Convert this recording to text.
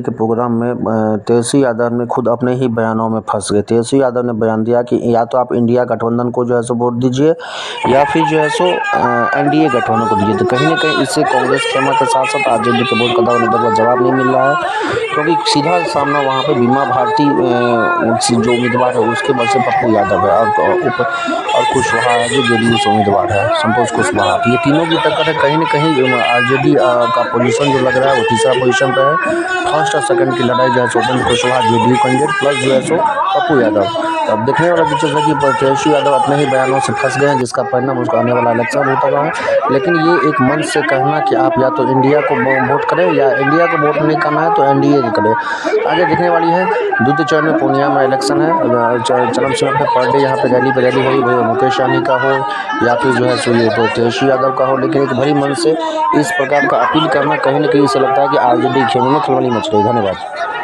के प्रोग्राम में तेजस्वी यादव ने खुद अपने ही बयानों में फंस गए। तेजस्वी यादव ने बयान दिया कि या तो आप इंडिया गठबंधन को जो है सो वोट दीजिए या फिर जो है सो एनडीए गठबंधन को दीजिए। तो कहीं ना कहीं इससे कांग्रेस खेमा के साथ साथ आरजेडी के वोट का दावा नेता को जवाब नहीं मिल रहा है, क्योंकि सीधा सामना वहाँ पे बीमा भारती जो उम्मीदवार है उसके बल से पप्पू यादव है और कुशवाहा है जो जेडीयू से उम्मीदवार है, संतोष कुशवाहा। तो ये तीनों की टक्कर है। कहीं ना कहीं आरजेडी का पोजीशन जो लग रहा है वो तीसरा पोजीशन पे है। फर्स्ट और सेकंड की लड़ाई जो है Upendra Kushwaha JDU candidate plus जो है सो पप्पू यादव। तो अब देखने वाला दिलचस्प है कि तेजस्वी यादव अपने ही बयानों से फंस गए हैं, जिसका परिणाम उसको आने वाला इलेक्शन होता रहा है। लेकिन ये एक मंच से कहना कि आप या तो इंडिया को वोट करें या इंडिया को वोट नहीं करना है तो एनडीए को करें। आगे देखने वाली है। द्वितीय चरण में पूर्णिया में इलेक्शन है, चरम सीमा पे पर डे यहाँ पे रैली हो रही है, मुकेश सहनी का हो या फिर जो है सो ये तेजस्वी यादव का हो। लेकिन एक भरी मन से इस प्रकार का अपील करना कहीं ना कहीं इसे लगता है कि आरजेडी खेमे में खलबली मच रही है। धन्यवाद।